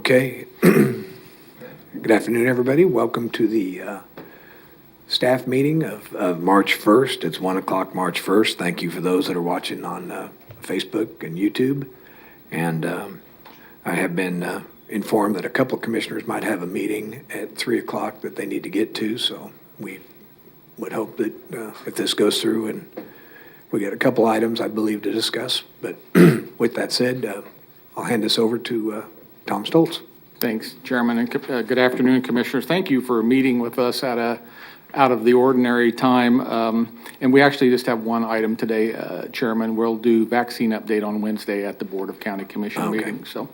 Okay. Good afternoon, everybody. Welcome to the staff meeting of March 1st. It's 1 o'clock March 1st. Thank you for those that are watching on Facebook and YouTube. And I have been informed that a couple of commissioners might have a meeting at 3 o'clock that they need to get to. So we would hope that if this goes through and we get a couple items, I believe, to discuss. But with that said, I'll hand this over to Tom Stoltz. Thanks, Chairman, and good afternoon, Commissioners. Thank you for meeting with us at out of the ordinary time. And we actually just have one item today, Chairman. We'll do vaccine update on Wednesday at the Board of County Commission meeting. So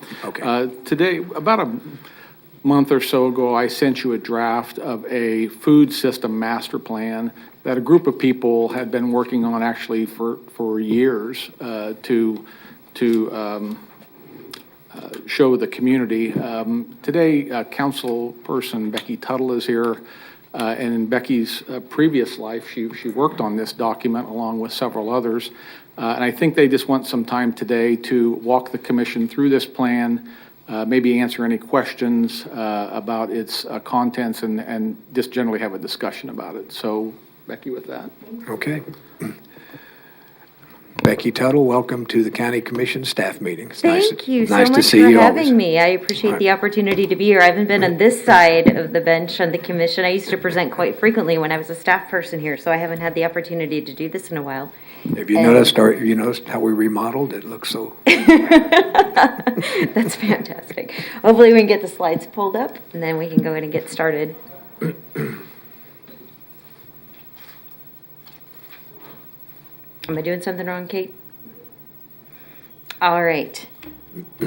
today, about a month or so ago, I sent you a draft of a food system master plan that a group of people had been working on actually for years to show the community. Today, Councilperson Becky Tuttle is here, and in Becky's previous life, she worked on this document along with several others. And I think they just want some time today to walk the commission through this plan, maybe answer any questions about its contents, and just generally have a discussion about it. So, Becky, with that. Okay. Becky Tuttle, welcome to the County Commission staff meeting. It's Thank you so nice much to see for you having always. me. I appreciate the opportunity to be here. I haven't been on this side of the bench on the commission. I used to present quite frequently when I was a staff person here, so I haven't had the opportunity to do this in a while. Have you noticed how we remodeled? It looks so. That's fantastic. Hopefully we can get the slides pulled up and then we can go in and get started. Am I doing something wrong, Kate? All right.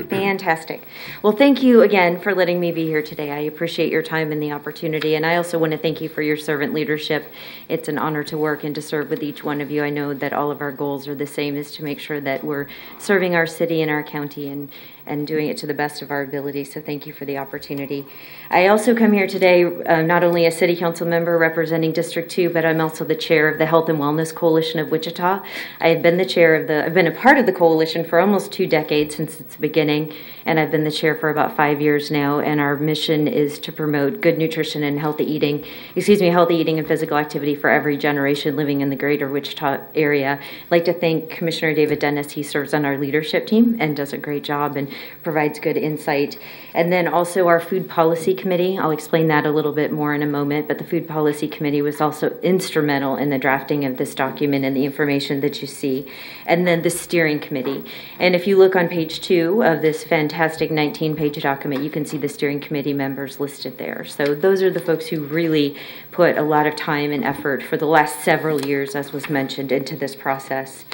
Fantastic. Well, thank you again for letting me be here today. I appreciate your time and the opportunity, and I also want to thank you for your servant leadership. It's an honor to work and to serve with each one of you. I know that all of our goals are the same, is to make sure that we're serving our city and our county and doing it to the best of our ability, so thank you for the opportunity. I also come here today not only a city council member representing District 2, but I'm also the chair of the Health and Wellness Coalition of Wichita. I've been a part of the coalition for almost 2 decades since its beginning, and I've been the chair for about 5 years now, and our mission is to promote good nutrition and healthy eating and physical activity for every generation living in the greater Wichita area. I'd like to thank Commissioner David Dennis. He serves on our leadership team and does a great job and provides good insight. And then also our Food Policy Committee. I'll explain that a little bit more in a moment, but the Food Policy Committee was also instrumental in the drafting of this document and the information that you see. And then the Steering Committee. And if you look on page 2 of this fantastic 19-page document, you can see the Steering Committee members listed there. So those are the folks who really put a lot of time and effort for the last several years, as was mentioned, into this process.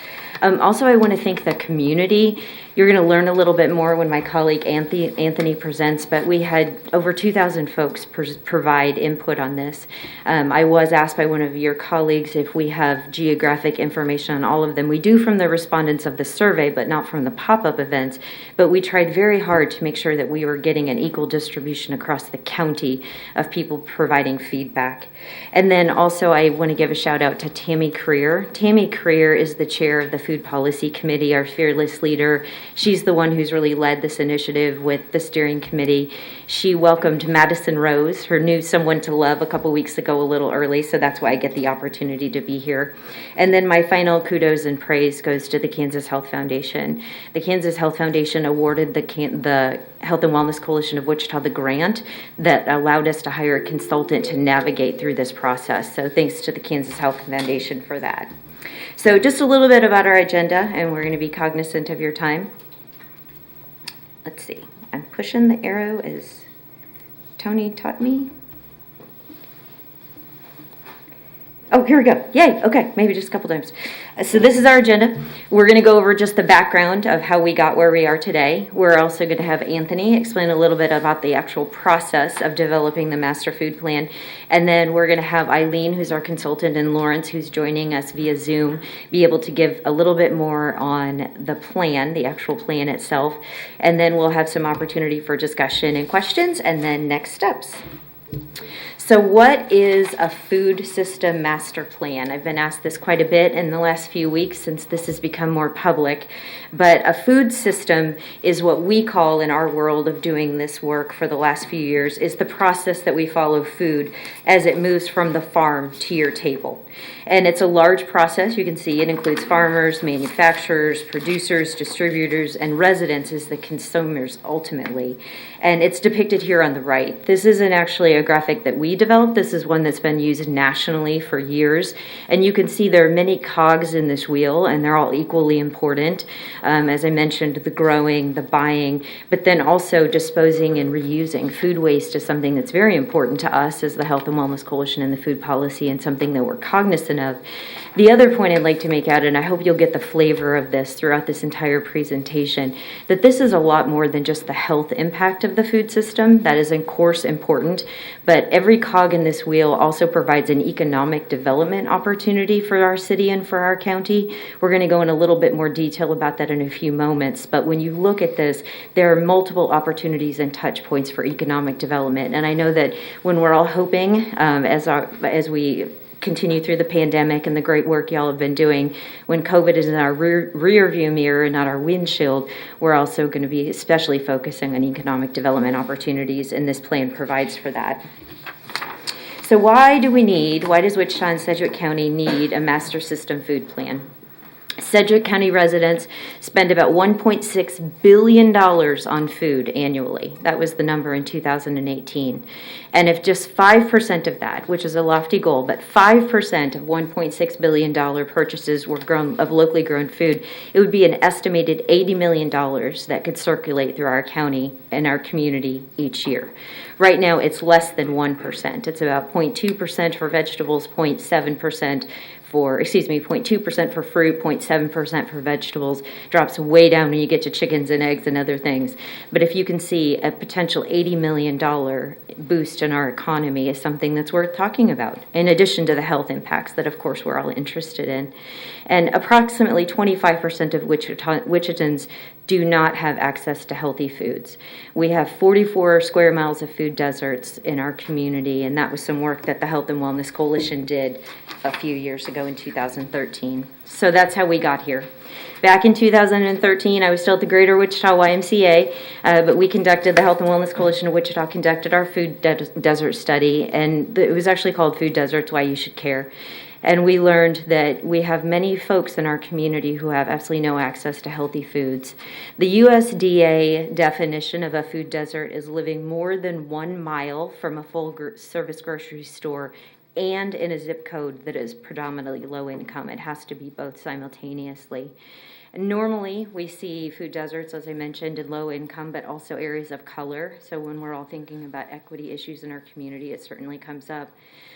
Also, I want to thank the community. You're going to learn a little bit more when my colleague Anthony presents, but we had over 2,000 folks provide input on this. I was asked by one of your colleagues if we have geographic information on all of them. We do from the respondents of the survey, but not from the pop-up events. But we tried very hard to make sure that we were getting an equal distribution across the county of people providing feedback. And then also I want to give a shout out to Tammy Creer. Tammy Creer is the chair of the Food Policy Committee, our fearless leader. She's the one who's really led this initiative with the steering committee. She welcomed Madison Rose, her new someone to love, a couple weeks ago, a little early, so that's why I get the opportunity to be here. And then my final kudos and praise goes to the Kansas Health Foundation. The Kansas Health Foundation awarded the Health and Wellness Coalition of Wichita the grant that allowed us to hire a consultant to navigate through this process. So thanks to the Kansas Health Foundation for that. So just a little bit about our agenda, and we're going to be cognizant of your time. Let's see. I'm pushing the arrow as Tony taught me. Oh, here we go. Yay. Okay, maybe just a couple times. So this is our agenda. We're going to go over just the background of how we got where we are today. We're also going to have Anthony explain a little bit about the actual process of developing the master food plan. And then we're going to have Eileen, who's our consultant, and Lawrence, who's joining us via Zoom, be able to give a little bit more on the plan, the actual plan itself. And then we'll have some opportunity for discussion and questions, and then next steps. So what is a food system master plan? I've been asked this quite a bit in the last few weeks since this has become more public. But a food system is what we call in our world of doing this work for the last few years is the process that we follow food as it moves from the farm to your table. And it's a large process. You can see it includes farmers, manufacturers, producers, distributors, and residents as the consumers ultimately. And it's depicted here on the right. This isn't actually a graphic that we developed. This is one that's been used nationally for years. And you can see there are many cogs in this wheel, and they're all equally important. As I mentioned, the growing, the buying, but then also disposing and reusing. Food waste is something that's very important to us as the Health and Wellness Coalition and the food policy, and something that we're cognizant of. The other point I'd like to make out, and I hope you'll get the flavor of this throughout this entire presentation, that this is a lot more than just the health impact of the food system. That is, of course, important, but every cog in this wheel also provides an economic development opportunity for our city and for our county. We're going to go in a little bit more detail about that in a few moments, but when you look at this, there are multiple opportunities and touch points for economic development. And I know that when we're all hoping, as we continue through the pandemic and the great work y'all have been doing, when COVID is in our rear view mirror and not our windshield, we're also going to be especially focusing on economic development opportunities, and this plan provides for that. So why does Wichita and Sedgwick County need a master system food plan? Sedgwick County residents spend about $1.6 billion on food annually. That was the number in 2018. And if just 5% of that, which is a lofty goal, but 5% of $1.6 billion purchases were of locally grown food, it would be an estimated $80 million that could circulate through our county and our community each year. Right now, it's less than 1%. It's about 0.2% for vegetables, 0.2% for fruit, 0.7% for vegetables. Drops way down when you get to chickens and eggs and other things. But if you can see a potential $80 million boost in our economy is something that's worth talking about, in addition to the health impacts that, of course, we're all interested in. And approximately 25% of Wichitans do not have access to healthy foods. We have 44 square miles of food deserts in our community, and that was some work that the Health and Wellness Coalition did a few years ago in 2013. So that's how we got here. Back in 2013, I was still at the Greater Wichita YMCA, but the Health and Wellness Coalition of Wichita conducted our food desert study, and it was actually called Food Deserts, Why You Should Care. And we learned that we have many folks in our community who have absolutely no access to healthy foods. The USDA definition of a food desert is living more than 1 mile from a full-service grocery store and in a zip code that is predominantly low income. It has to be both simultaneously. Normally, we see food deserts, as I mentioned, in low income, but also areas of color. So when we're all thinking about equity issues in our community, it certainly comes up.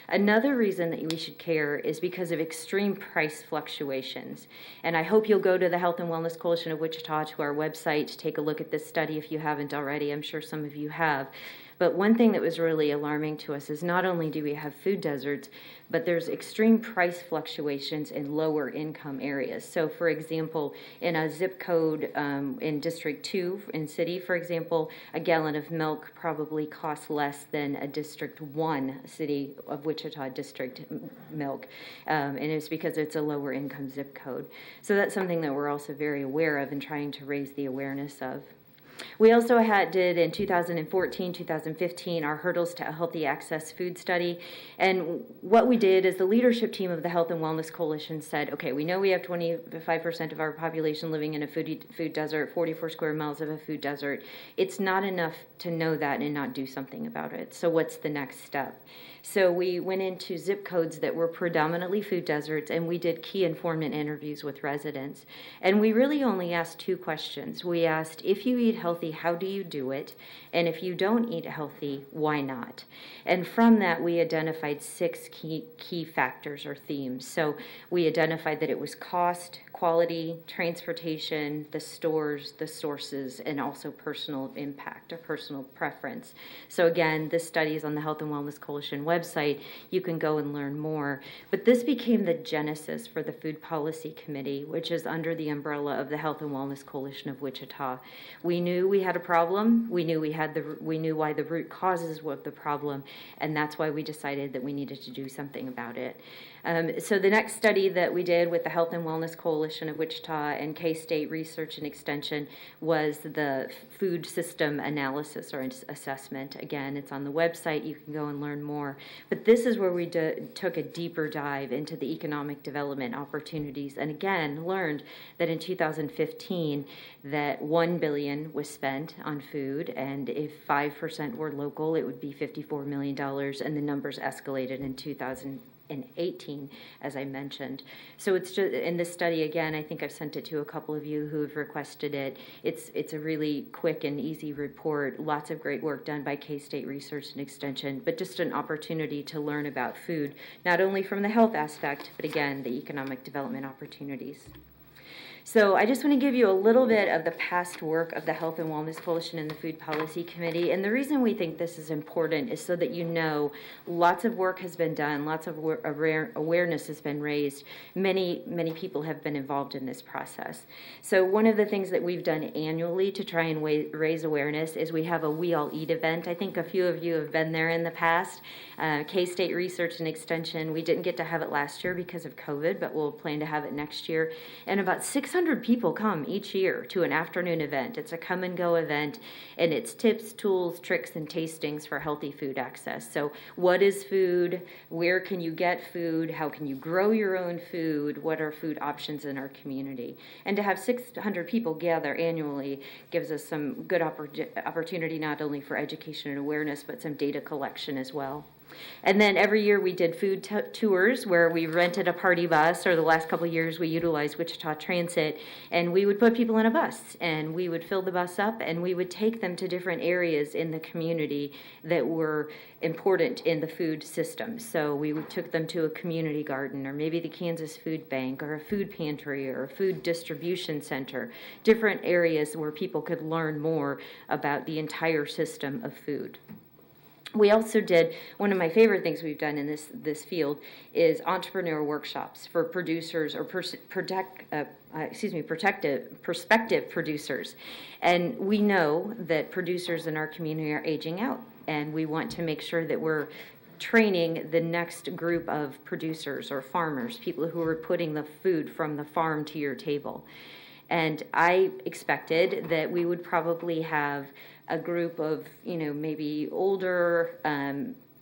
Another reason that we should care is because of extreme price fluctuations. And I hope you'll go to the Health and Wellness Coalition of Wichita, to our website, to take a look at this study if you haven't already. I'm sure some of you have. But one thing that was really alarming to us is not only do we have food deserts, but there's extreme price fluctuations in lower income areas. So for example, in a zip code in District 2 in city, for example, a gallon of milk probably costs less than a District 1 city of Wichita district milk. And it's because it's a lower income zip code. So that's something that we're also very aware of and trying to raise the awareness of. We also did in 2014, 2015, our Hurdles to a Healthy Access food study. And what we did is the leadership team of the Health and Wellness Coalition said, okay, we know we have 25% of our population living in a food desert, 44 square miles of a food desert. It's not enough to know that and not do something about it. So what's the next step? So we went into zip codes that were predominantly food deserts, and we did key informant interviews with residents. And we really only asked 2 questions. We asked, if you eat healthy, how do you do it? And if you don't eat healthy, why not? And from that, we identified 6 key factors or themes. So we identified that it was cost, quality, transportation, the stores, the sources, and also personal impact or personal preference. So again, this study is on the Health and Wellness Coalition website. website, you can go and learn more. But this became the genesis for the Food Policy Committee, which is under the umbrella of the Health and Wellness Coalition of Wichita. We knew we had a problem. We knew why the root causes were the problem, and that's why we decided that we needed to do something about it. So the next study that we did with the Health and Wellness Coalition of Wichita and K-State Research and Extension was the food system analysis or assessment. Again, it's on the website. You can go and learn more. But this is where we took a deeper dive into the economic development opportunities, and again learned that in 2015 that $1 billion was spent on food, and if 5% were local, it would be $54 million, and the numbers escalated in 2018, as I mentioned. So it's just in this study, again, I think I've sent it to a couple of you who have requested it. It's a really quick and easy report, lots of great work done by K-State Research and Extension, but just an opportunity to learn about food, not only from the health aspect, but again, the economic development opportunities. So I just want to give you a little bit of the past work of the Health and Wellness Coalition and the Food Policy Committee. And the reason we think this is important is so that you know lots of work has been done, lots of awareness has been raised. Many people have been involved in this process. So one of the things that we've done annually to try and raise awareness is we have a We All Eat event. I think a few of you have been there in the past. K-State Research and Extension, we didn't get to have it last year because of COVID, but we'll plan to have it next year. And about 600 people come each year to an afternoon event. It's a come and go event, and it's tips, tools, tricks, and tastings for healthy food access. So what is food? Where can you get food? How can you grow your own food? What are food options in our community? And to have 600 people gather annually gives us some good opportunity not only for education and awareness, but some data collection as well. And then every year we did food tours where we rented a party bus, or the last couple of years we utilized Wichita Transit, and we would put people in a bus and we would fill the bus up and we would take them to different areas in the community that were important in the food system. So we took them to a community garden, or maybe the Kansas Food Bank, or a food pantry, or a food distribution center, different areas where people could learn more about the entire system of food. We also did, one of my favorite things we've done in this field is entrepreneur workshops for producers or prospective producers. And we know that producers in our community are aging out, and we want to make sure that we're training the next group of producers or farmers, people who are putting the food from the farm to your table. And I expected that we would probably have a group of, maybe older,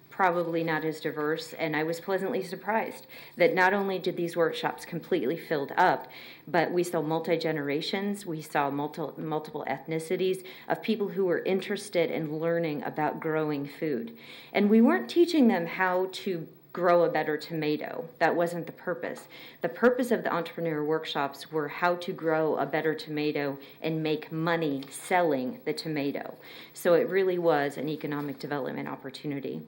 probably not as diverse, and I was pleasantly surprised that not only did these workshops completely filled up, but we saw multi-generations, we saw multiple ethnicities of people who were interested in learning about growing food. And we weren't teaching them how to grow a better tomato. That wasn't the purpose. The purpose of the entrepreneur workshops were how to grow a better tomato and make money selling the tomato. So it really was an economic development opportunity.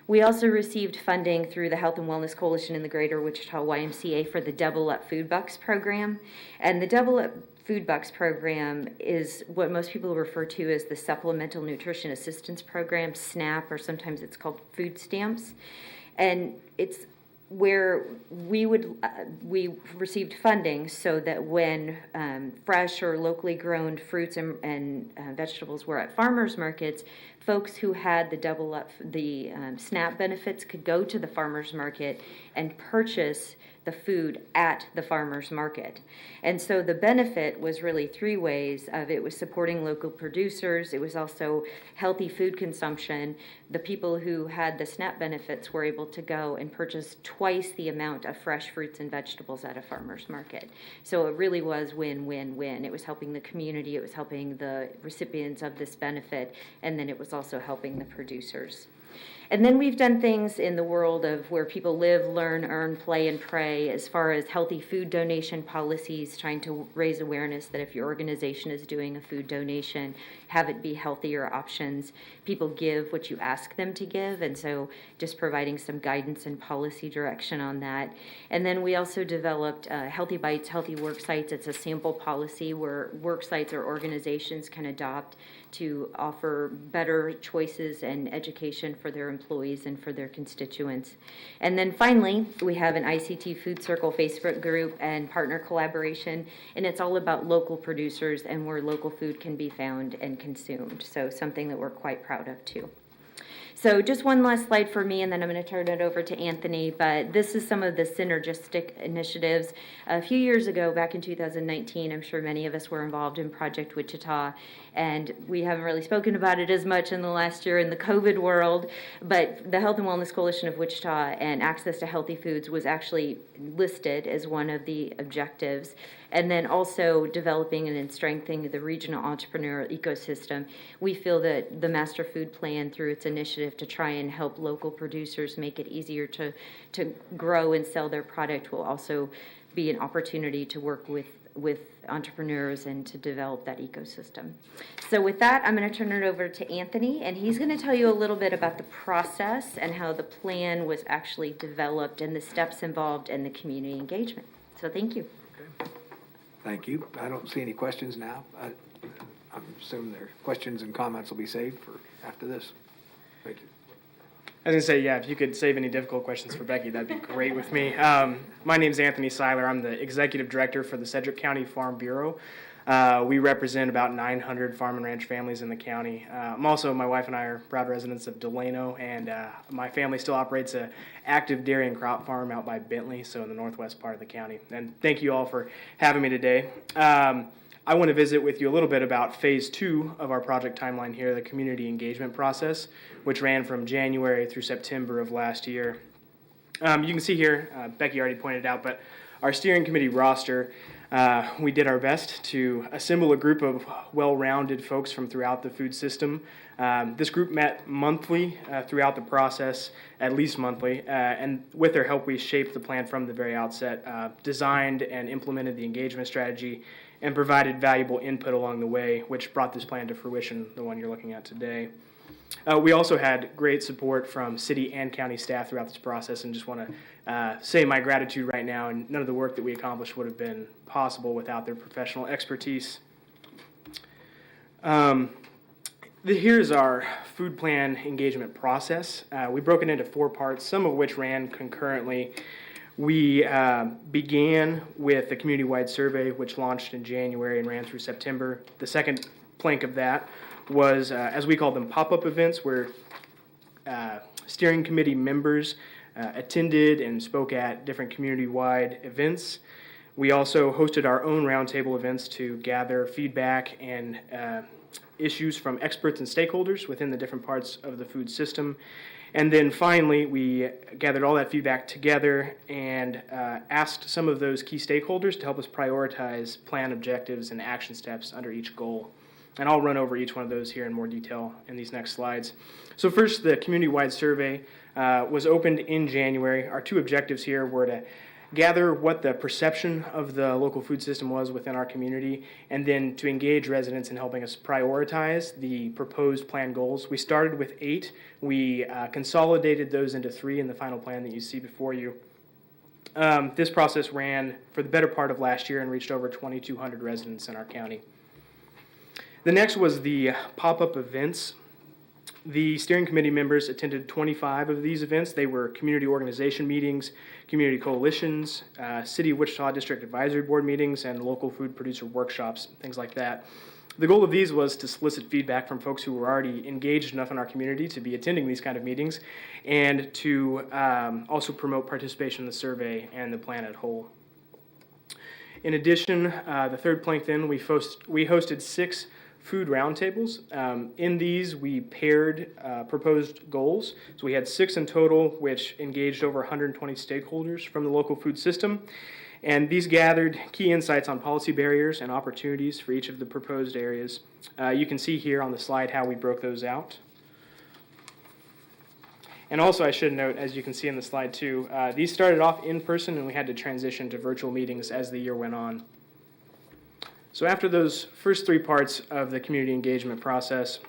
We also received funding through the Health and Wellness Coalition in the Greater Wichita YMCA for the Double Up Food Bucks program. And the Double Up Food Bucks program is what most people refer to as the Supplemental Nutrition Assistance Program, SNAP, or sometimes it's called food stamps. And it's where we received funding so that when fresh or locally grown fruits and vegetables were at farmers markets, folks who had the SNAP benefits could go to the farmers market and purchase the food at the farmers market. And so the benefit was really three ways of it was supporting local producers. It was also healthy food consumption. The people who had the SNAP benefits were able to go and purchase twice the amount of fresh fruits and vegetables at a farmer's market. So it really was win-win-win. It was helping the community, it was helping the recipients of this benefit, and then it was also helping the producers. And then we've done things in the world of where people live, learn, earn, play, and pray as far as healthy food donation policies, trying to raise awareness that if your organization is doing a food donation, have it be healthier options. People give what you ask them to give, and so just providing some guidance and policy direction on that. And then we also developed Healthy Bites, Healthy Work Sites. It's a sample policy where work sites or organizations can adopt to offer better choices and education for their employees and for their constituents. And then finally, we have an ICT Food Circle Facebook group and partner collaboration, and it's all about local producers and where local food can be found and consumed. So something that we're quite proud of too. So just one last slide for me, and then I'm going to turn it over to Anthony. But this is some of the synergistic initiatives. A few years ago, back in 2019, I'm sure many of us were involved in Project Wichita, and we haven't really spoken about it as much in the last year in the COVID world. But the Health and Wellness Coalition of Wichita and access to healthy foods was actually listed as one of the objectives. And then also developing and strengthening the regional entrepreneurial ecosystem. We feel that the Master Food Plan, through its initiative to try and help local producers make it easier to grow and sell their product, will also be an opportunity to work with entrepreneurs and to develop that ecosystem. So with that, I'm going to turn it over to Anthony, and he's going to tell you a little bit about the process and how the plan was actually developed and the steps involved in the community engagement. So thank you. Okay. Thank you. I don't see any questions now. I'm assuming their questions and comments will be saved for after this. Thank you. I was going to say, yeah, if you could save any difficult questions for Becky, that'd be great with me. My name's Anthony Seiler. I'm the Executive Director for the Sedgwick County Farm Bureau. We represent about 900 farm and ranch families in the county. My wife and I are proud residents of Delano, and my family still operates an active dairy and crop farm out by Bentley, so in the northwest part of the county. And thank you all for having me today. I want to visit with you a little bit about phase 2 of our project timeline here, the community engagement process, which ran from January through September of last year. You can see here, Becky already pointed out, but our steering committee roster, we did our best to assemble a group of well-rounded folks from throughout the food system. This group met monthly throughout the process, at least monthly, and with their help we shaped the plan from the very outset, designed and implemented the engagement strategy, and provided valuable input along the way, which brought this plan to fruition, the one you're looking at today. We also had great support from city and county staff throughout this process, and just want to say my gratitude right now, and none of the work that we accomplished would have been possible without their professional expertise. Here's our food plan engagement process. We broke it into 4 parts, some of which ran concurrently. We began with the community-wide survey, which launched in January and ran through September. The second plank of that was, as we call them, pop-up events, where steering committee members attended and spoke at different community-wide events. We also hosted our own roundtable events to gather feedback and issues from experts and stakeholders within the different parts of the food system. And then finally, we gathered all that feedback together and asked some of those key stakeholders to help us prioritize plan objectives and action steps under each goal. And I'll run over each one of those here in more detail in these next slides. So first, the community-wide survey was opened in January. Our 2 objectives here were to gather what the perception of the local food system was within our community, and then to engage residents in helping us prioritize the proposed plan goals. We started with 8. We consolidated those into 3 in the final plan that you see before you. This process ran for the better part of last year and reached over 2,200 residents in our county. The next was the pop-up events. The steering committee members attended 25 of these events. They were community organization meetings, community coalitions, City of Wichita District Advisory Board meetings, and local food producer workshops, things like that. The goal of these was to solicit feedback from folks who were already engaged enough in our community to be attending these kind of meetings, and to also promote participation in the survey and the plan at whole. In addition, the third plank then, we hosted 6 food roundtables. In these, we paired proposed goals. So we had 6 in total, which engaged over 120 stakeholders from the local food system. And these gathered key insights on policy barriers and opportunities for each of the proposed areas. You can see here on the slide how we broke those out. And also, I should note, as you can see in the slide too, these started off in person and we had to transition to virtual meetings as the year went on. So after those first 3 parts of the community engagement process,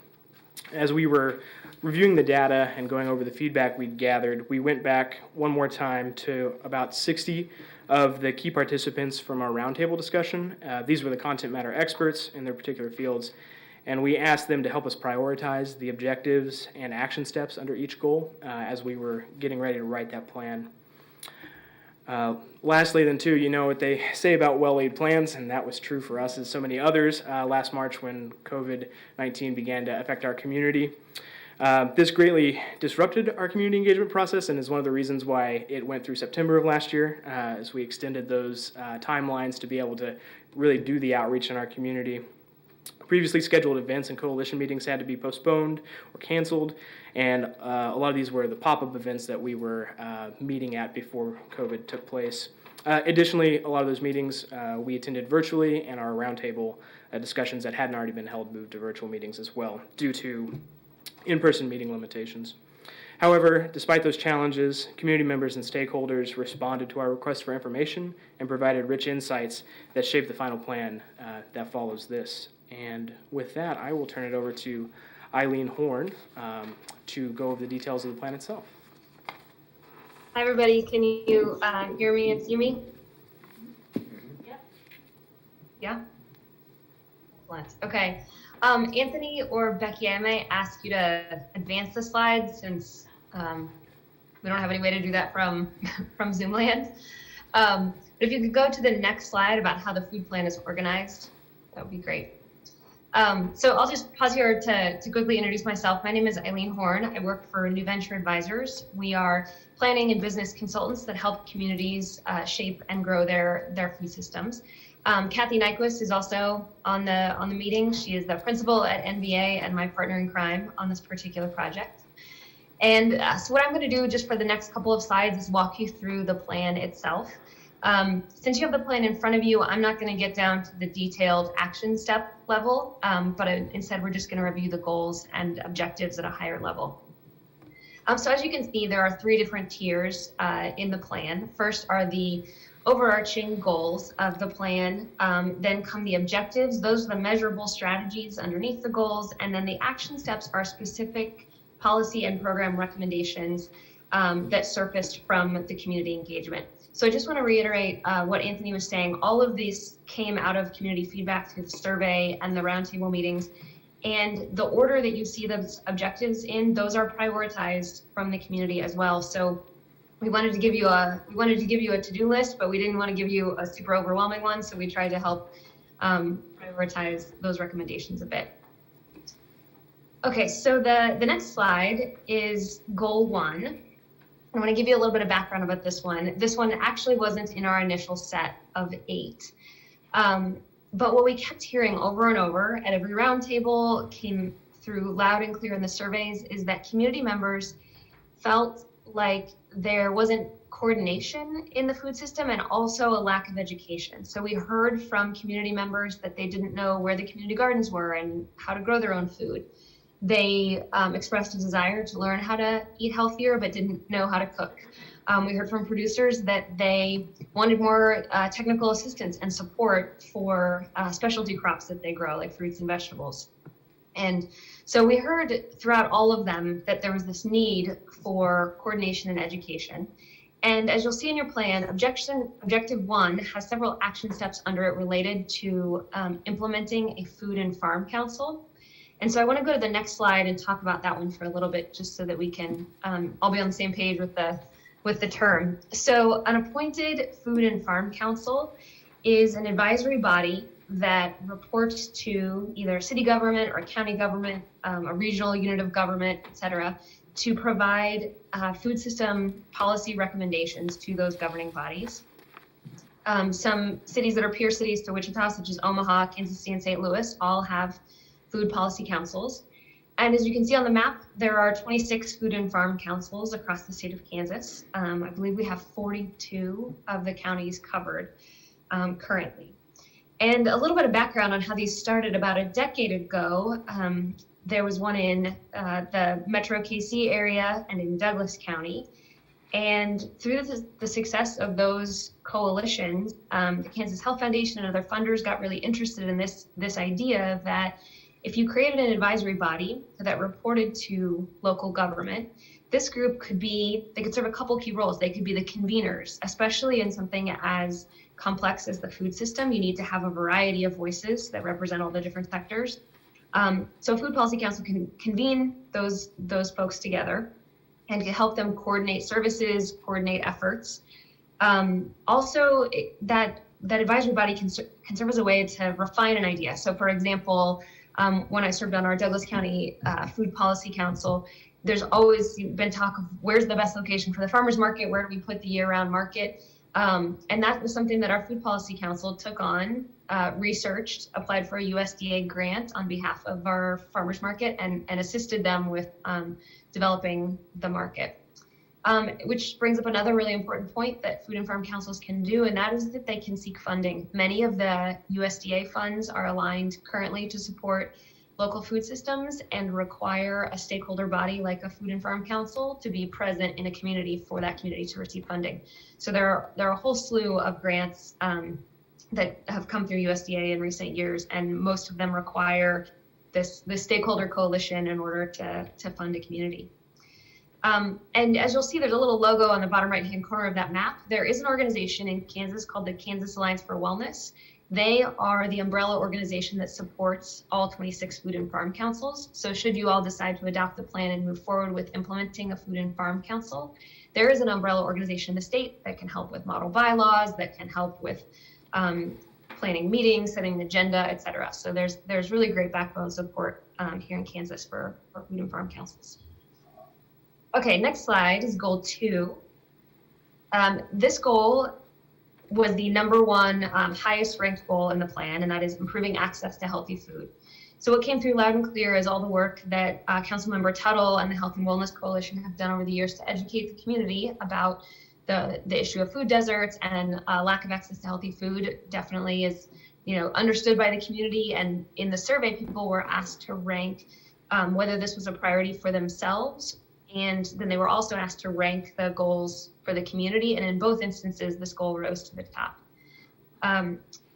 as we were reviewing the data and going over the feedback we'd gathered, we went back one more time to about 60 of the key participants from our roundtable discussion. These were the content matter experts in their particular fields. And we asked them to help us prioritize the objectives and action steps under each goal as we were getting ready to write that plan. Lastly, then too, you know what they say about well-laid plans, and that was true for us as so many others last March when COVID-19 began to affect our community. This greatly disrupted our community engagement process and is one of the reasons why it went through September of last year as we extended those timelines to be able to really do the outreach in our community. Previously scheduled events and coalition meetings had to be postponed or canceled, and a lot of these were the pop-up events that we were meeting at before COVID took place. Additionally, a lot of those meetings we attended virtually, and our roundtable discussions that hadn't already been held moved to virtual meetings as well due to in-person meeting limitations. However, despite those challenges, community members and stakeholders responded to our request for information and provided rich insights that shaped the final plan that follows this. And with that, I will turn it over to Eileen Horn to go over the details of the plan itself. Hi, everybody. Can you hear me and see me? Yeah? Excellent. Okay. Anthony or Becky, I might ask you to advance the slides since we don't have any way to do that from, from Zoom land. But if you could go to the next slide about how the food plan is organized, that would be great. So I'll just pause here to quickly introduce myself. My name is Eileen Horn. I work for New Venture Advisors. We are planning and business consultants that help communities shape and grow their food systems. Kathy Nyquist is also on the meeting. She is the principal at NBA and my partner in crime on this particular project. And so what I'm going to do just for the next couple of slides is walk you through the plan itself. Since you have the plan in front of you, I'm not going to get down to the detailed action step level, but instead we're just going to review the goals and objectives at a higher level. So as you can see, there are 3 different tiers in the plan. First are the overarching goals of the plan, then come the objectives. Those are the measurable strategies underneath the goals, and then the action steps are specific policy and program recommendations that surfaced from the community engagement. So I just want to reiterate what Anthony was saying. All of these came out of community feedback through the survey and the roundtable meetings. And the order that you see those objectives in, those are prioritized from the community as well. So we wanted to give you a to-do list, but we didn't want to give you a super overwhelming one. So we tried to help prioritize those recommendations a bit. Okay, so the next slide is goal 1. I want to give you a little bit of background about this one. This one actually wasn't in our initial set of 8. But what we kept hearing over and over at every roundtable, came through loud and clear in the surveys, is that community members felt like there wasn't coordination in the food system and also a lack of education. So we heard from community members that they didn't know where the community gardens were and how to grow their own food. They expressed a desire to learn how to eat healthier, but didn't know how to cook. We heard from producers that they wanted more technical assistance and support for specialty crops that they grow, like fruits and vegetables. And so we heard throughout all of them that there was this need for coordination and education. And as you'll see in your plan, objective 1 has several action steps under it related to implementing a food and farm council. And so I want to go to the next slide and talk about that one for a little bit, just so that we can all be on the same page with the term. So an appointed food and farm council is an advisory body that reports to either city government or county government, a regional unit of government, et cetera, to provide food system policy recommendations to those governing bodies. Some cities that are peer cities to Wichita, such as Omaha, Kansas City, and St. Louis, all have food policy councils. And as you can see on the map, there are 26 food and farm councils across the state of Kansas. I believe we have 42 of the counties covered currently. And a little bit of background on how these started. About a decade ago, there was one in the Metro KC area and in Douglas County. And through the success of those coalitions, the Kansas Health Foundation and other funders got really interested in this idea that if you created an advisory body that reported to local government, this group they could serve a couple key roles. They could be the conveners, especially in something as complex as the food system. You need to have a variety of voices that represent all the different sectors. So Food Policy Council can convene those folks together and can help them coordinate services, coordinate efforts. Also, that advisory body can serve as a way to refine an idea. So for example, when I served on our Douglas County Food Policy Council, there's always been talk of where's the best location for the farmers market, where do we put the year-round market? And that was something that our Food Policy Council took on, researched, applied for a USDA grant on behalf of our farmers market, and assisted them with developing the market. Which brings up another really important point that food and farm councils can do, and that is that they can seek funding. Many of the USDA funds are aligned currently to support local food systems and require a stakeholder body like a food and farm council to be present in a community for that community to receive funding. So there are a whole slew of grants that have come through USDA in recent years, and most of them require this stakeholder coalition in order to fund a community. And as you'll see, there's a little logo on the bottom right-hand corner of that map. There is an organization in Kansas called the Kansas Alliance for Wellness. They are the umbrella organization that supports all 26 food and farm councils. So should you all decide to adopt the plan and move forward with implementing a food and farm council, there is an umbrella organization in the state that can help with model bylaws, that can help with planning meetings, setting an agenda, et cetera. So there's really great backbone support here in Kansas for food and farm councils. Okay, next slide is goal 2. This goal was the number one highest ranked goal in the plan, and that is improving access to healthy food. So what came through loud and clear is all the work that Councilmember Tuttle and the Health and Wellness Coalition have done over the years to educate the community about the issue of food deserts, and lack of access to healthy food definitely is, understood by the community. And in the survey, people were asked to rank whether this was a priority for themselves, and then they were also asked to rank the goals for the community. And in both instances, this goal rose to the top.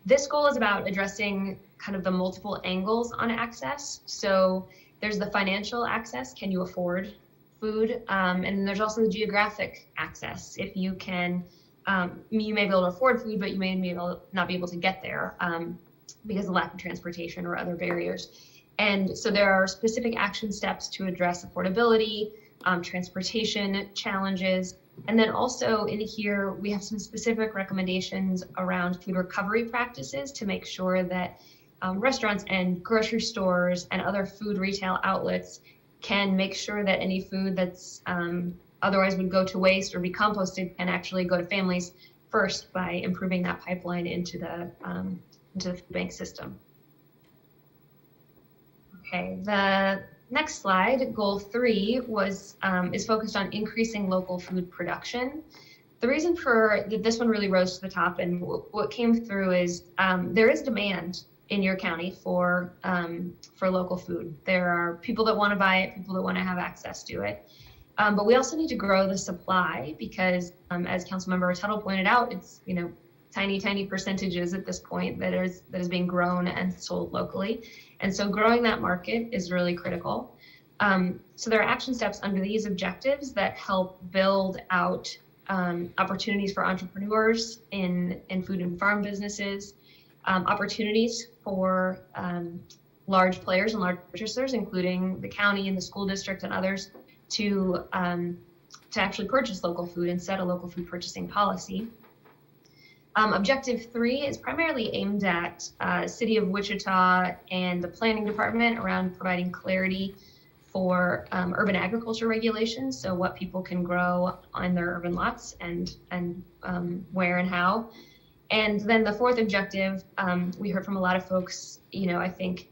This goal is about addressing kind of the multiple angles on access. So there's the financial access, can you afford food? And then there's also the geographic access. If you can, you may be able to afford food, but you may not be able to get there because of lack of transportation or other barriers. And so there are specific action steps to address affordability, transportation challenges. And then also in here, we have some specific recommendations around food recovery practices to make sure that restaurants and grocery stores and other food retail outlets can make sure that any food that's otherwise would go to waste or be composted can actually go to families first by improving that pipeline into the food bank system. Okay, the next slide, goal 3, is focused on increasing local food production. The reason for this one really rose to the top, and what came through is there is demand in your county for local food. There are people that want to buy it, people that want to have access to it. But we also need to grow the supply because, as Councilmember Tuttle pointed out, it's tiny percentages at this point that is being grown and sold locally. And so growing that market is really critical. So there are action steps under these objectives that help build out opportunities for entrepreneurs in food and farm businesses, opportunities for large players and large purchasers, including the county and the school district and others, to actually purchase local food and set a local food purchasing policy. Objective 3 is primarily aimed at City of Wichita and the planning department around providing clarity for urban agriculture regulations, so what people can grow on their urban lots and where and how. And then the 4th objective, we heard from a lot of folks, I think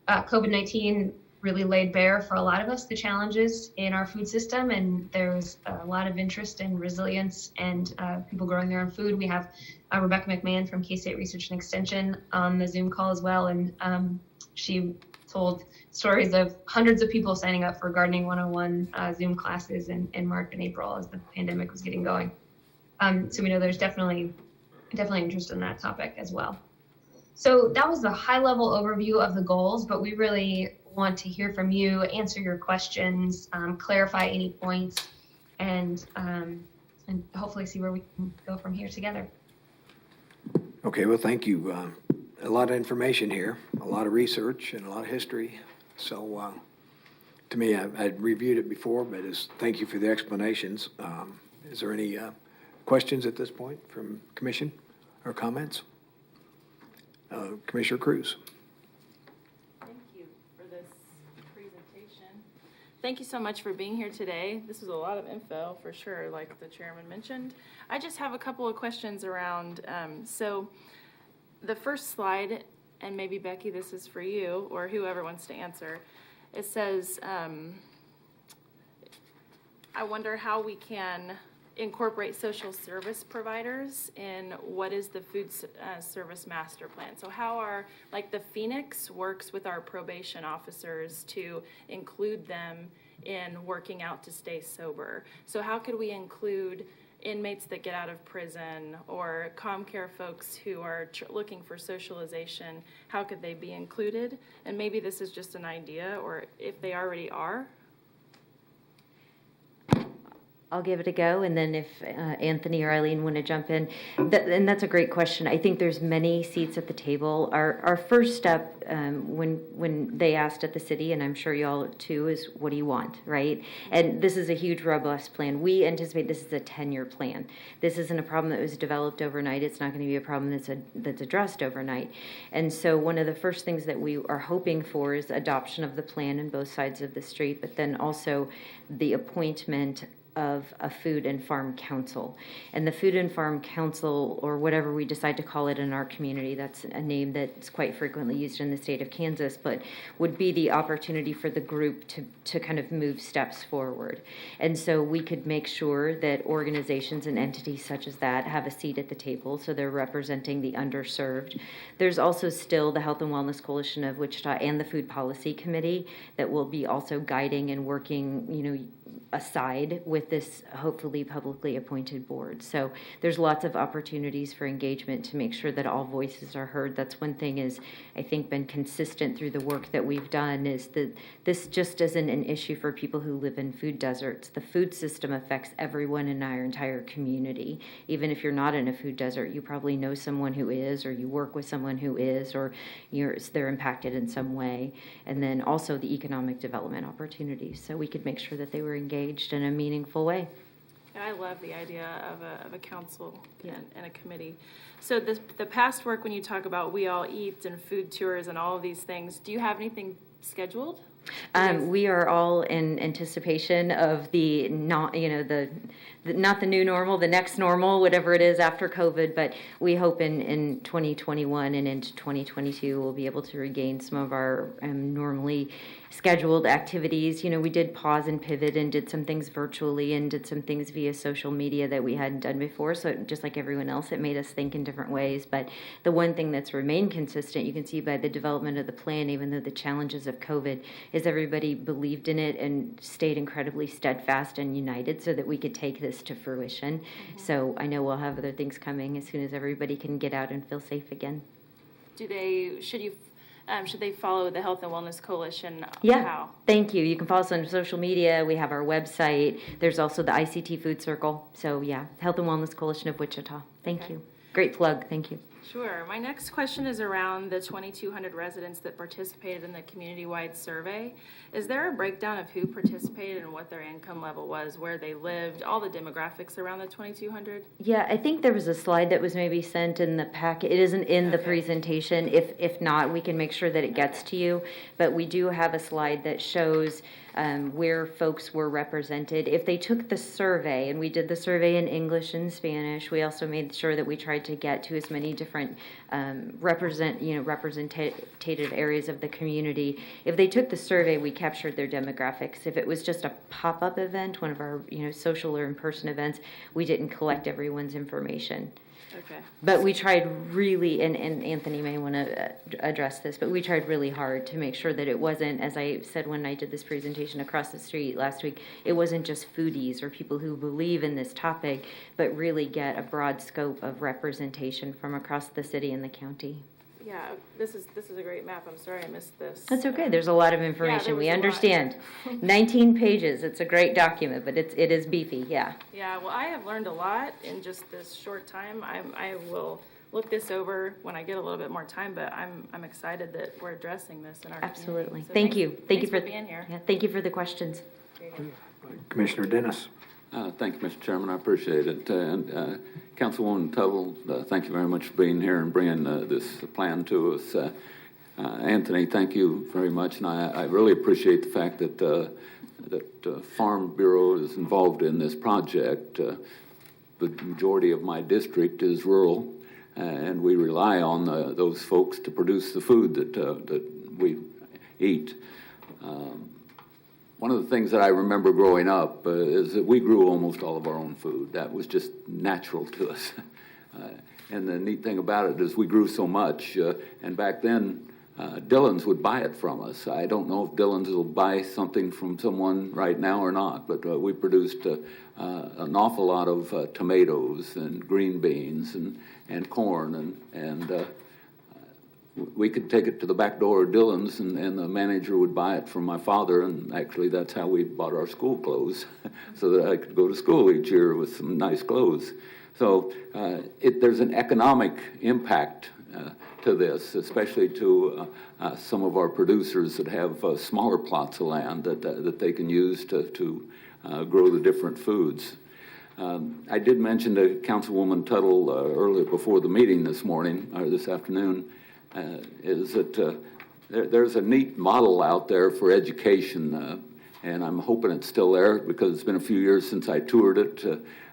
COVID-19 really laid bare for a lot of us the challenges in our food system, and there was a lot of interest in resilience and people growing their own food. We have Rebecca McMahon from K-State Research and Extension on the Zoom call as well, and she told stories of hundreds of people signing up for Gardening 101 Zoom classes in March and April as the pandemic was getting going. So we know there's definitely interest in that topic as well. So that was the high-level overview of the goals, but we really want to hear from you, answer your questions, clarify any points, and hopefully see where we can go from here together. Okay, well, thank you, a lot of information here, a lot of research and a lot of history. So to me, I'd reviewed it before, but thank you for the explanations. Is there any questions at this point from commission or comments? Commissioner Cruz. Thank you for this presentation. Thank you so much for being here today. This is a lot of info for sure, like the chairman mentioned. I just have a couple of questions around, so the first slide, and maybe Becky, this is for you, or whoever wants to answer. It says, I wonder how we can incorporate social service providers in what is the food service master plan. So how like the Phoenix works with our probation officers to include them in working out to stay sober. So how could we include inmates that get out of prison or ComCare folks who are looking for socialization? How could they be included? And maybe this is just an idea, or if they already are. I'll give it a go, and then if Anthony or Eileen want to jump in, and that's a great question. I think there's many seats at the table. Our first step when they asked at the city, and I'm sure y'all too, is what do you want, right? And this is a huge, robust plan. We anticipate this is a 10-year plan. This isn't a problem that was developed overnight. It's not going to be a problem that's addressed overnight. And so one of the first things that we are hoping for is adoption of the plan on both sides of the street, but then also the appointment of a food and farm council. And the food and farm council, or whatever we decide to call it in our community, that's a name that's quite frequently used in the state of Kansas, but would be the opportunity for the group to kind of move steps forward. And so we could make sure that organizations and entities such as that have a seat at the table, so they're representing the underserved. There's also still the Health and Wellness Coalition of Wichita and the Food Policy Committee that will be also guiding and working, aside with this hopefully publicly appointed board. So there's lots of opportunities for engagement to make sure that all voices are heard. That's one thing is, I think, been consistent through the work that we've done, is that this just isn't an issue for people who live in food deserts. The food system affects everyone in our entire community. Even if you're not in a food desert, you probably know someone who is, or you work with someone who is, or they're impacted in some way. And then also the economic development opportunities. So we could make sure that they were engaged in a meaningful way. And I love the idea of a council and a committee. So the past work, when you talk about We All Eat and food tours and all of these things, do you have anything scheduled? We are all in anticipation of the not the new normal, the next normal, whatever it is after COVID. But we hope in 2021 and into 2022 we'll be able to regain some of our normally scheduled activities. We did pause and pivot and did some things virtually and did some things via social media that we hadn't done before. So just like everyone else, it made us think in different ways. But the one thing that's remained consistent, you can see by the development of the plan, even though the challenges of COVID, is everybody believed in it and stayed incredibly steadfast and united so that we could take this to fruition. Mm-hmm. So I know we'll have other things coming as soon as everybody can get out and feel safe again. Should they follow the Health and Wellness Coalition? Yeah, How? Thank you. You can follow us on social media. We have our website. There's also the ICT Food Circle. So yeah, Health and Wellness Coalition of Wichita. Thank you. Great plug. Thank you. Sure. My next question is around the 2,200 residents that participated in the community-wide survey. Is there a breakdown of who participated and what their income level was, where they lived, all the demographics around the 2,200? Yeah, I think there was a slide that was maybe sent in the packet. It isn't in the presentation. If not, we can make sure that it gets to you. But we do have a slide that shows where folks were represented. If they took the survey, and we did the survey in English and Spanish, we also made sure that we tried to get to as many different representative areas of the community. If they took the survey, we captured their demographics. If it was just a pop-up event, one of our social or in-person events, we didn't collect everyone's information. Okay. But we tried really, and Anthony may want to address this, but we tried really hard to make sure that it wasn't, as I said when I did this presentation across the street last week, it wasn't just foodies or people who believe in this topic, but really get a broad scope of representation from across the city and the county. Yeah, this is a great map. I'm sorry I missed this. That's okay. There's a lot of information. We understand. 19 pages. It's a great document, but it is beefy. Yeah. Yeah. Well, I have learned a lot in just this short time. I will look this over when I get a little bit more time, but I'm excited that we're addressing this in our community. Absolutely. So Thank you. Thank you thanks for being here. Yeah, thank you for the questions. Commissioner Dennis. Thank you, Mr. Chairman. I appreciate it. And Councilwoman Tuttle, thank you very much for being here and bringing this plan to us. Anthony, thank you very much. And I really appreciate the fact that Farm Bureau is involved in this project. The majority of my district is rural, and we rely on those folks to produce the food that we eat. One of the things that I remember growing up is that we grew almost all of our own food. That was just natural to us. And the neat thing about it is we grew so much, and back then, Dillon's would buy it from us. I don't know if Dillon's will buy something from someone right now or not, but we produced an awful lot of tomatoes and green beans and corn, and we could take it to the back door of Dillon's, and the manager would buy it from my father, and actually that's how we bought our school clothes, so that I could go to school each year with some nice clothes. So there's an economic impact to this, especially to some of our producers that have smaller plots of land that they can use to grow the different foods. I did mention to Councilwoman Tuttle earlier before the meeting this morning, or this afternoon, is that there's a neat model out there for education, and I'm hoping it's still there because it's been a few years since I toured it.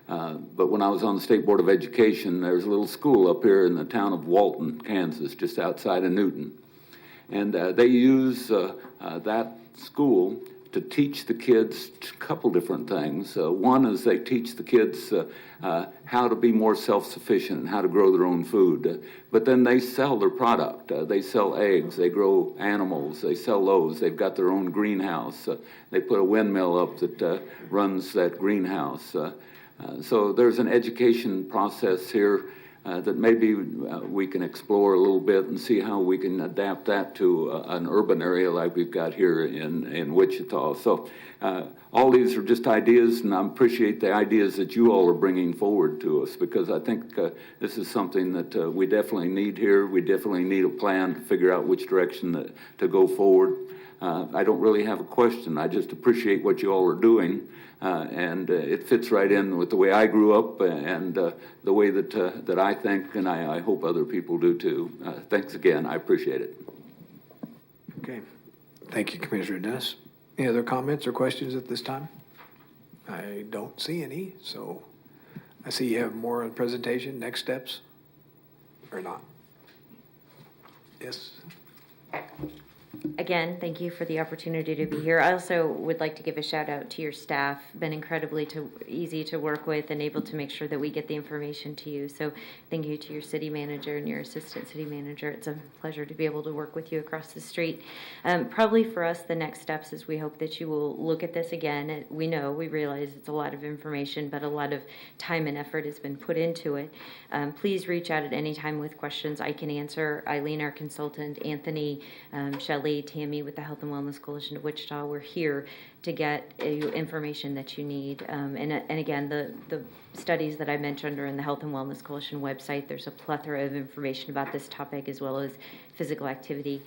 But when I was on the State Board of Education, there's a little school up here in the town of Walton, Kansas, just outside of Newton. And they use that school to teach the kids a couple different things. One is they teach the kids how to be more self-sufficient and how to grow their own food. But then they sell their product. They sell eggs, they grow animals, they sell those. They've got their own greenhouse. They put a windmill up that runs that greenhouse. So there's an education process here that maybe we can explore a little bit and see how we can adapt that to an urban area like we've got here in Wichita. So all these are just ideas, and I appreciate the ideas that you all are bringing forward to us, because I think this is something that we definitely need here. We definitely need a plan to figure out which direction to go forward. I don't really have a question. I just appreciate what you all are doing. And it fits right in with the way I grew up and the way that I think, and I hope other people do too. Thanks again. I appreciate it. Okay. Thank you, Commissioner Dennis. Any other comments or questions at this time? I don't see any, so I see you have more on the presentation. Next steps or not? Yes. Again, thank you for the opportunity to be here. I also would like to give a shout out to your staff. Been incredibly easy to work with and able to make sure that we get the information to you. So thank you to your city manager and your assistant city manager. It's a pleasure to be able to work with you across the street. Probably for us, the next steps is we hope that you will look at this again. We realize it's a lot of information, but a lot of time and effort has been put into it. Please reach out at any time with questions I can answer. Eileen, our consultant, Anthony, Shelley, Tammy with the Health and Wellness Coalition of Wichita, we're here to get you information that you need. And again, the studies that I mentioned are in the Health and Wellness Coalition website. There's a plethora of information about this topic as well as physical activity.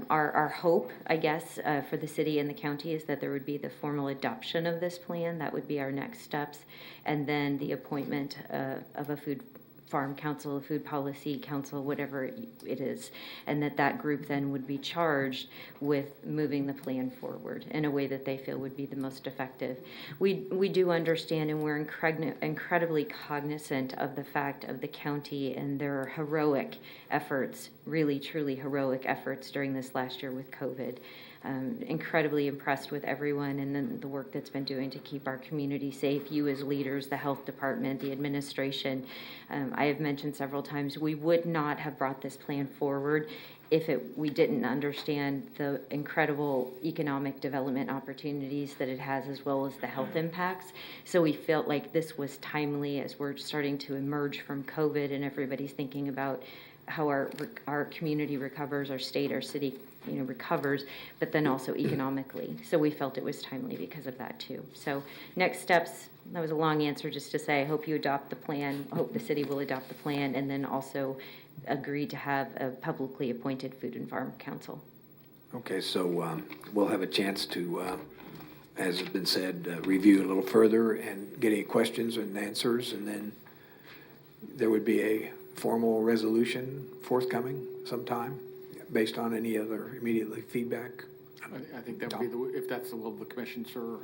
Our hope, I guess, for the city and the county is that there would be the formal adoption of this plan. That would be our next steps. And then the appointment of a food farm council, a food policy council, whatever it is, and that group then would be charged with moving the plan forward in a way that they feel would be the most effective. We do understand, and we're incredibly cognizant of the fact of the county and their heroic efforts, really truly heroic efforts during this last year with COVID. Incredibly impressed with everyone and the work that's been doing to keep our community safe. You as leaders, the health department, the administration. I have mentioned several times we would not have brought this plan forward if we didn't understand the incredible economic development opportunities that it has, as well as the health impacts. So we felt like this was timely as we're starting to emerge from COVID and everybody's thinking about how our community recovers, our state, our city, recovers, but then also economically. So we felt it was timely because of that too. So next steps, that was a long answer just to say, I hope you adopt the plan, I hope the city will adopt the plan, and then also agree to have a publicly appointed Food and Farm Council. Okay, so we'll have a chance to, as has been said, review a little further and get any questions and answers, and then there would be a formal resolution forthcoming sometime based on any other immediately feedback. I think that would be if that's the will of the commission, sir.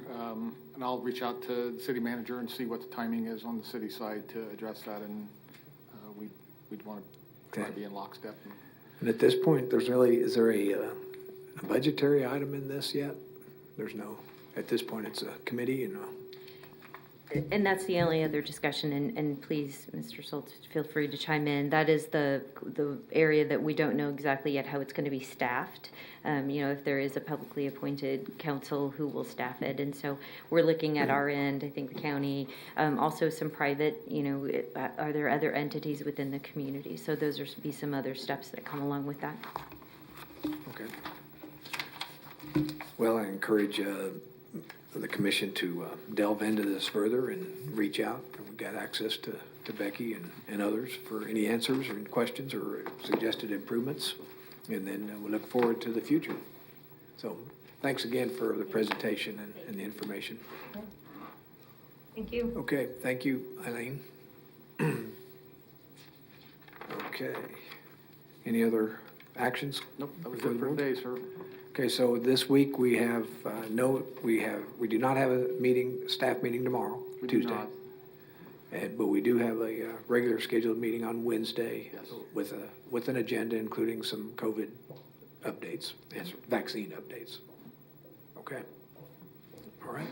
And I'll reach out to the city manager and see what the timing is on the city side to address that, and we'd want to try to be in lockstep. And at this point, is there a budgetary item in this yet? There's no, at this point, it's a committee and And that's the only other discussion, and please, Mr. Schultz, feel free to chime in. That is the area that we don't know exactly yet how it's going to be staffed. If there is a publicly appointed council who will staff it. And so we're looking at our end, I think the county, also some private, are there other entities within the community? So those are be some other steps that come along with that. okay. Well, I encourage the commission to delve into this further and reach out. We've got access to Becky and others for any answers or questions or suggested improvements. And then we look forward to the future. So thanks again for the presentation and the information. Thank you. Okay, thank you, Eileen. Okay. Any other actions? Nope, that was before it the for board? today, sir. Okay, so this week we have we do not have a staff meeting tomorrow, We do Tuesday. not. But we do have a regular scheduled meeting on Wednesday. Yes. With an agenda including some COVID updates and vaccine updates. Okay. All right.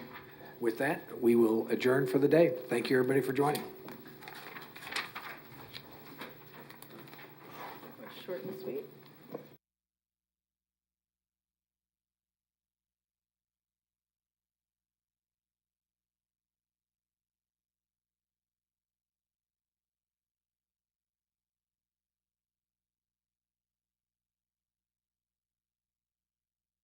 With that, we will adjourn for the day. Thank you, everybody, for joining.